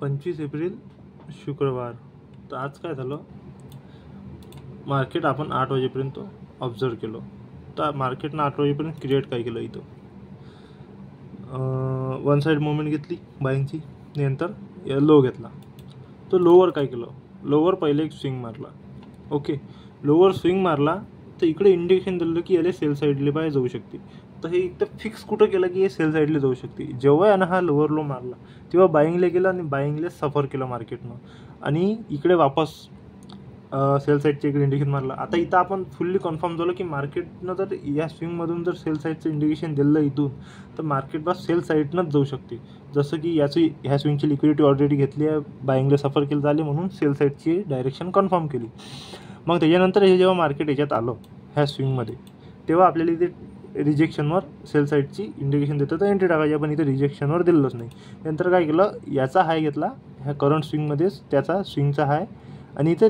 25 April शुक्रवार. तर आज काय झालं, मार्केट आपण 8 वाजेपर्यंत ऑब्झर्व केलं. तर मार्केटनं 8 वाजेपर्यंत क्रिएट काय केलं, इथं वन साईड मुवमेंट घेतली बाईंगची, नंतर लो घेतला. तो लोवर काय केलं, लोवर पहिले एक स्विंग मारला. ओके, लोवर स्विंग मारला तर इकडे इंडिकेशन दिलं की याला सेल साईडला बाय जाऊ शकते. तर हे इथं फिक्स कुठं केलं की हे सेल साईडला जाऊ शकते. जेव्हा यानं हा लोवर लो मारला तेव्हा बाईंगला गेला आणि बाईंगला सफर केलं मार्केटनं, आणि इकडे वापस सेल साईडचं इकडे इंडिकेशन मारलं. आता इथं आपण फुल्ली कन्फर्म झालो की मार्केटनं जर या स्विंगमधून जर सेल साईडचं इंडिकेशन दिलं इथून, तर मार्केट बस सेल साईडनंच जाऊ शकते. जसं की ह्या स्विंगची लिक्विडिटी ऑलरेडी घेतली आहे, बाईंगला सफर केलं झाले म्हणून सेल साईडची डायरेक्शन कन्फर्म केली. मग त्याच्यानंतर हे जेव्हा मार्केट याच्यात आलं ह्या स्विंगमध्ये, तेव्हा आपल्याला इथे रिजेक्शनवर सेल साईडची इंडिकेशन देतं तर एंट्री टाकायची. पण इथे रिजेक्शनवर दिलंच नाही. नंतर काय केलं, याचा हाय घेतला ह्या करंट स्विंगमध्येच, त्याचा स्विंगचा हाय, आणि इथे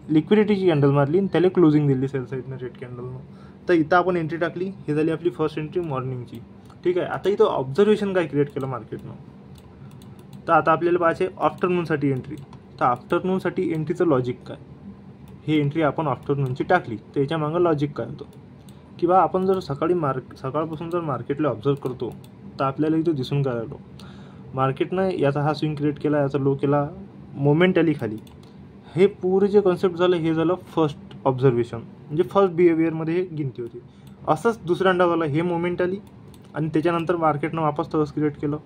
लिक्विडिटीची कॅन्डल मारली आणि त्याला क्लोजिंग दिली सेल साईडनं रेड कॅन्डलनं. तर इथं आपण एंट्री टाकली. ही झाली आपली फर्स्ट एंट्री मॉर्निंगची. ठीक आहे. आता इथं ऑब्झर्वेशन काय क्रिएट केलं मार्केटनं, तर आता आपल्याला पाहायचे आफ्टरनूनसाठी एंट्री. तर आफ्टरनूनसाठी एंट्रीचं लॉजिक काय, ही एंट्री आपण आफ्टरनूनची टाकली तर याच्या मागं लॉजिक काय होतं, की बा आपण जर सकाळपासून जर मार्केटला ऑब्झर्व करतो तर आपल्याला इथं दिसून काय आलं, मार्केटनं याचा हा स्विंग क्रिएट केला, याचा लो केला, मोमेंट आली खाली. हे पूर्ण जे कन्सेप्ट झालं हे झालं फर्स्ट ऑब्झर्वेशन, म्हणजे फर्स्ट बिहेवियरमध्ये हे गिनती होती. असंच दुसऱ्यांदा झालं, हे मोमेंट आली आणि त्याच्यानंतर मार्केटनं वापस तसंच क्रिएट केलं,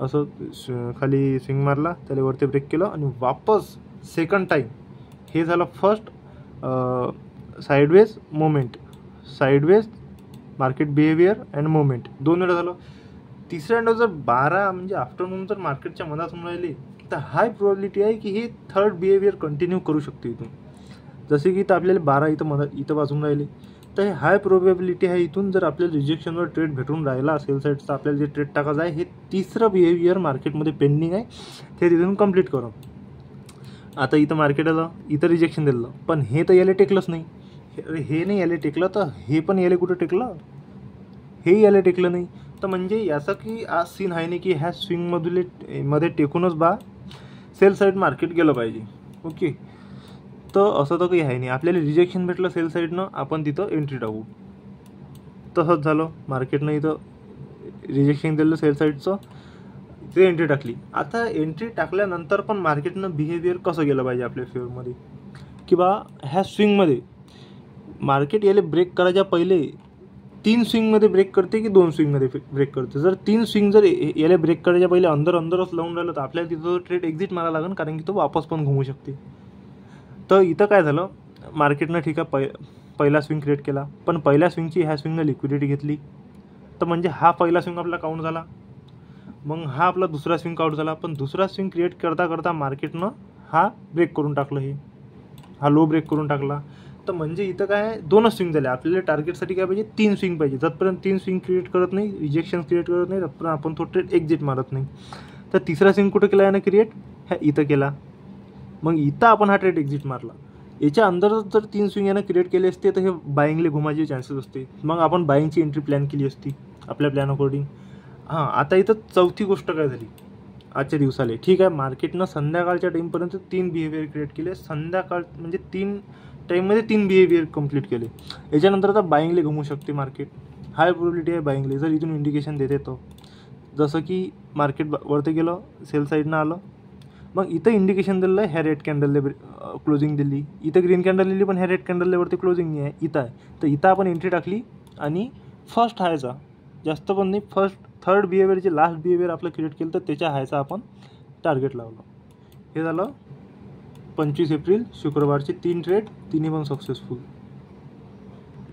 असं खाली स्विंग मारला, त्याला वरती ब्रेक केलं आणि वापस सेकंड टाईम हे झालं first sideways moment, sideways market behaviour and moment, 2 वेळा झालं. तिसऱ्यांदा जर 12 म्हणजे आफ्टरनून जर मार्केटच्या मधातून राहिले तर हाय प्रोबॅबिलिटी आहे की हे थर्ड बिहेवियर कंटिन्यू करू शकते इथून. जसे की इथं आपल्याला 12 इथं वाजून राहिले, तर हे हाय प्रोबॅबिलिटी आहे इथून जर आपल्याला रिजेक्शनवर ट्रेड भेटून राहिला सेल साईडचा, आपल्याला जे ट्रेड टाकायचं आहे हे तिसरं बिहेवियर मार्केटमध्ये पेंडिंग आहे, ते तिथून कंप्लीट करू. आता इथं मार्केट आलं, इथं रिजेक्शन दिलं, पण हे तर याला टेकलंच नाही. हे नाही याला टेकलं तर हे पण याला कुठं टेकलं, हे याला टेकलं नाही. तर म्हणजे याचा की आज सीन आहे नाही की ह्या स्विंगमध्ये टेकूनच बा सेल साईड मार्केट गेलं पाहिजे. ओके, तर असं तर काही आहे नाही. आपल्याला रिजेक्शन भेटलं सेल साईडनं, आपण तिथं एंट्री टाकू. तसंच झालं, मार्केटनं इथं रिजेक्शन दिलं सेल साईडचं, ते एंट्री टाकली. आता एंट्री टाकल्यानंतर पण मार्केटनं बिहेवियर कसं गेलं पाहिजे आपल्या फेवरमध्ये, की बा ह्या स्विंगमध्ये मार्केट याला ब्रेक करायच्या पहिले 3 स्विंगमध्ये ब्रेक करते की 2 स्विंगमध्ये ब्रेक करते. जर 3 स्विंग जर याला ब्रेक करायच्या पहिले अंदरच लावून राहिलं तर आपल्याला तिथं ट्रेड एक्झिट मारायला लागेल, कारण की तो वापस पण घुमू शकते. तर इथं काय झालं, मार्केटनं ठीक आहे पहिला स्विंग क्रिएट केला, पण पहिल्या स्विंगची ह्या स्विंगनं लिक्विडिटी घेतली, तर म्हणजे हा पहिला स्विंग आपला काउंट झाला. मग हा आपला दुसरा स्विंग काउंट झाला, पण दुसरा स्विंग क्रिएट करता मार्केटनं हा ब्रेक करून टाकलं, हा लो ब्रेक करून टाकला. तर म्हणजे इथं काय 2च स्विंग झाले. आपल्याला टार्गेटसाठी काय पाहिजे, 3 स्विंग पाहिजे. जतपर्यंत 3 स्विंग क्रिएट करत नाही, रिजेक्शन क्रिएट करत नाही, तत्पर्यंत आपण तो ट्रेड एक्झिट मारत नाही. तर तिसरा स्विंग कुठं केला यानं क्रिएट, ह्या इथं केला. मग इथं आपण हा ट्रेड एक्झिट मारला. याच्या अंदरच जर 3 स्विंग यानं क्रिएट केले असते तर हे बाईंगले घुमायचे चान्सेस असते. मग आपण बाईंगची एंट्री प्लॅन केली असती आपल्या प्लॅन अकॉर्डिंग. आता इथं चौथी गोष्ट काय झाली आजच्या दिवसाला, ठीक आहे, मार्केटनं संध्याकाळच्या टाईमपर्यंत 3 बिहेवियर क्रिएट केले. संध्याकाळ म्हणजे 3 टाईममध्ये 3 बिहेवियर कंप्लीट केले. याच्यानंतर आता बाईंगले घुमू शकते मार्केट, हाय प्रोबॅबिलिटी आहे बाईंगले, जर इथून इंडिकेशन देते तो. जसं की मार्केट वरती गेलं, सेल साईडनं आलं, मग इथं इंडिकेशन दिलं ह्या रेड कॅन्डलला क्लोजिंग दिली, इथं ग्रीन कॅन्डल दिली, पण ह्या रेड कॅन्डलवरती क्लोजिंग नाही आहे, इथं आहे. तर इथं आपण एंट्री टाकली आणि फर्स्ट हायचा, जास्त पण नाही, थर्ड बिहेवियरचे लास्ट बिहेवियर आपलं क्रिएट केलं तर त्याच्या हायचा आपण टार्गेट लावलं. हे झालं 25 एप्रिल शुक्रवारचे 3 ट्रेड, तिन्ही पण सक्सेसफुल.